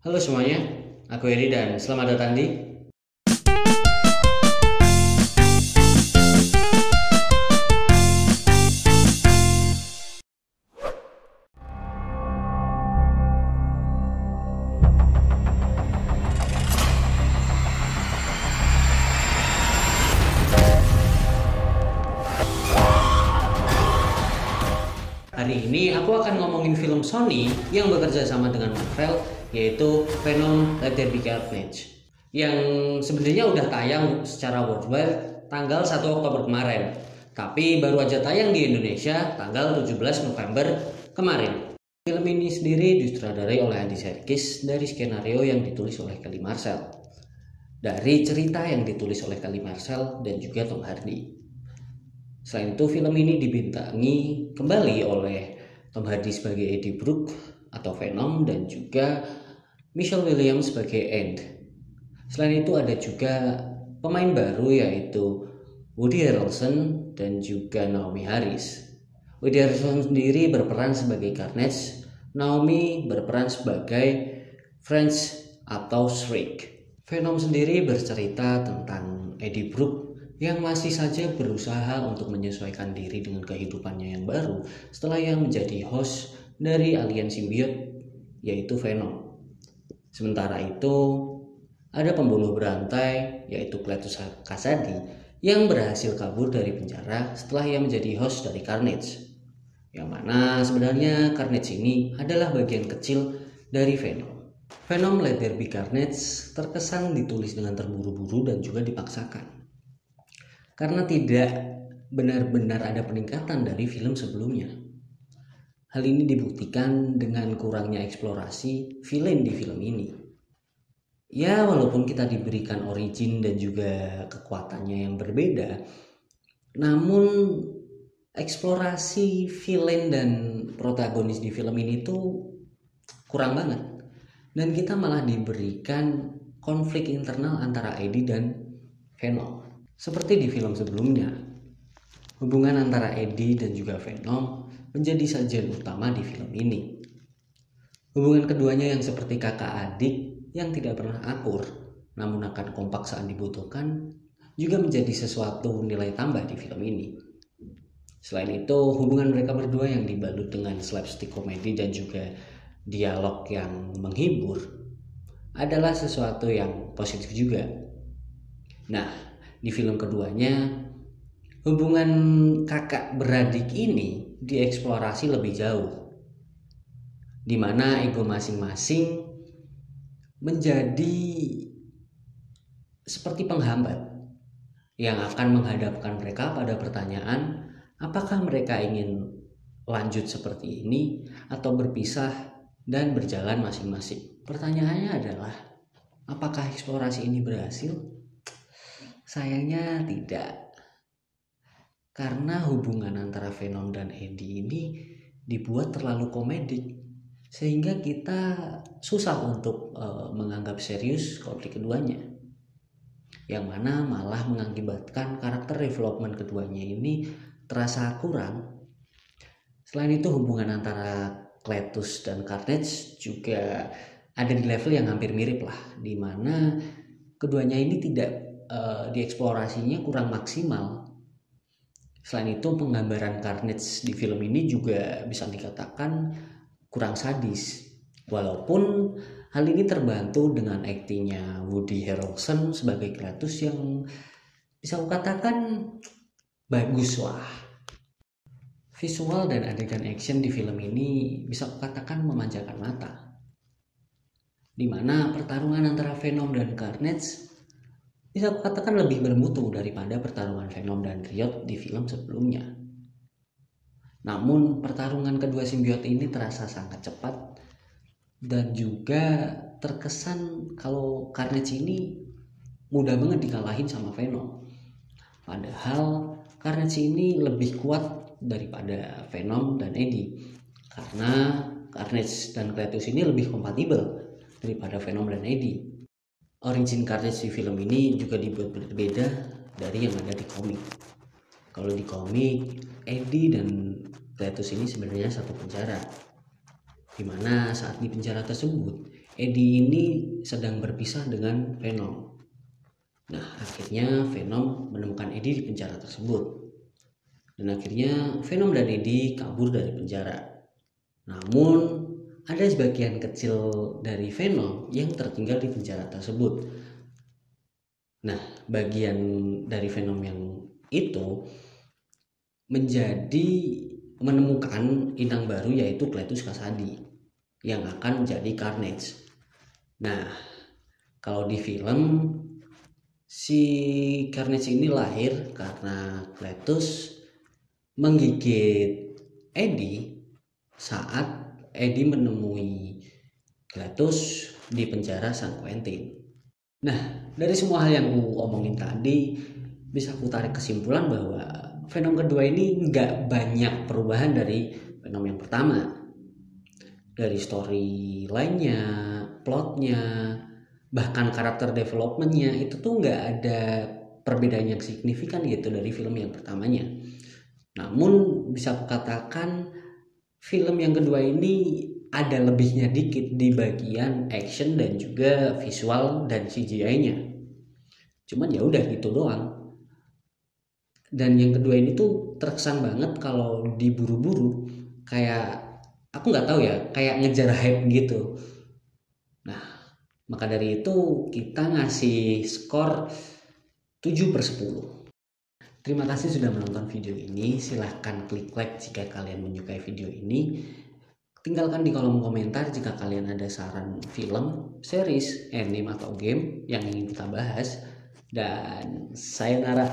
Halo semuanya, aku Eri dan selamat datang di Hari ini aku akan ngomongin film Sony yang bekerja sama dengan Marvel, yaitu Venom Let There Be Carnage, yang sebenarnya udah tayang secara worldwide tanggal 1 Oktober kemarin, tapi baru aja tayang di Indonesia tanggal 17 November kemarin. Film ini sendiri disutradarai oleh Andy Serkis dari skenario yang ditulis oleh Kelly Marcel, dari cerita yang ditulis oleh Kelly Marcel dan juga Tom Hardy. Selain itu, film ini dibintangi kembali oleh Tom Hardy sebagai Eddie Brock atau Venom dan juga Michelle Williams sebagai End. Selain itu ada juga pemain baru yaitu Woody Harrelson dan juga Naomie Harris. Woody Harrelson sendiri berperan sebagai Carnage, Naomi berperan sebagai French atau Shriek. Venom sendiri bercerita tentang Eddie Brock yang masih saja berusaha untuk menyesuaikan diri dengan kehidupannya yang baru setelah ia menjadi host dari alien simbiot yaitu Venom. Sementara itu ada pembunuh berantai yaitu Cletus Kasady yang berhasil kabur dari penjara setelah ia menjadi host dari Carnage, yang mana sebenarnya Carnage ini adalah bagian kecil dari Venom. Venom Let There Be Carnage terkesan ditulis dengan terburu-buru dan juga dipaksakan, karena tidak benar-benar ada peningkatan dari film sebelumnya. Hal ini dibuktikan dengan kurangnya eksplorasi villain di film ini. Ya, walaupun kita diberikan origin dan juga kekuatannya yang berbeda, namun eksplorasi villain dan protagonis di film ini tuh kurang banget. Dan kita malah diberikan konflik internal antara Eddie dan Venom. Seperti di film sebelumnya, hubungan antara Eddie dan juga Venom menjadi sajian utama di film ini. Hubungan keduanya yang seperti kakak adik yang tidak pernah akur, namun akan kompak saat dibutuhkan, juga menjadi sesuatu nilai tambah di film ini. Selain itu, hubungan mereka berdua yang dibalut dengan slapstick komedi dan juga dialog yang menghibur adalah sesuatu yang positif juga. Nah, di film keduanya, hubungan kakak beradik ini dieksplorasi lebih jauh, di mana ego masing-masing menjadi seperti penghambat yang akan menghadapkan mereka pada pertanyaan apakah mereka ingin lanjut seperti ini atau berpisah dan berjalan masing-masing. Pertanyaannya adalah, apakah eksplorasi ini berhasil? Sayangnya tidak, karena hubungan antara Venom dan Eddie ini dibuat terlalu komedik sehingga kita susah untuk menganggap serius konflik keduanya, yang mana malah mengakibatkan karakter development keduanya ini terasa kurang. Selain itu, hubungan antara Cletus dan Carnage juga ada di level yang hampir mirip lah, di mana keduanya ini tidak dieksplorasinya kurang maksimal. Selain itu, penggambaran Carnage di film ini juga bisa dikatakan kurang sadis, walaupun hal ini terbantu dengan aktingnya Woody Harrelson sebagai Cletus yang bisa kukatakan bagus lah. Visual dan adegan action di film ini bisa kukatakan memanjakan mata, di mana pertarungan antara Venom dan Carnage bisa kukatakan lebih bermutu daripada pertarungan Venom dan Riot di film sebelumnya. Namun pertarungan kedua simbiot ini terasa sangat cepat dan juga terkesan kalau Carnage ini mudah banget dikalahin sama Venom. Padahal Carnage ini lebih kuat daripada Venom dan Eddie, karena Carnage dan Cletus ini lebih kompatibel daripada Venom dan Eddie. Origin Carnage di film ini juga dibuat berbeda dari yang ada di komik. Kalau di komik, Eddie dan Cletus ini sebenarnya satu penjara, dimana saat di penjara tersebut Eddie ini sedang berpisah dengan Venom. Nah, akhirnya Venom menemukan Eddie di penjara tersebut. Dan akhirnya Venom dan Eddie kabur dari penjara. Namun ada sebagian kecil dari Venom yang tertinggal di penjara tersebut. Nah, bagian dari Venom yang itu menjadi menemukan inang baru, yaitu Cletus Kasady yang akan menjadi Carnage. Nah, kalau di film si Carnage ini lahir karena Cletus menggigit Eddie saat Eddie menemui Cletus di penjara San Quentin. Nah, dari semua hal yang aku omongin tadi, bisa aku tarik kesimpulan bahwa Venom kedua ini nggak banyak perubahan dari Venom yang pertama. Dari story lainnya, plotnya, bahkan karakter developmentnya itu tuh nggak ada perbedaan yang signifikan gitu dari film yang pertamanya. Namun bisa aku katakan film yang kedua ini ada lebihnya dikit di bagian action dan juga visual dan CGI-nya. Cuman ya udah gitu doang. Dan yang kedua ini tuh terkesan banget kalau diburu-buru, kayak aku nggak tahu ya, kayak ngejar hype gitu. Nah, maka dari itu kita ngasih skor 7/10. Terima kasih sudah menonton video ini. Silahkan klik like jika kalian menyukai video ini. Tinggalkan di kolom komentar jika kalian ada saran film, series, anime, atau game yang ingin kita bahas. Dan sayonara.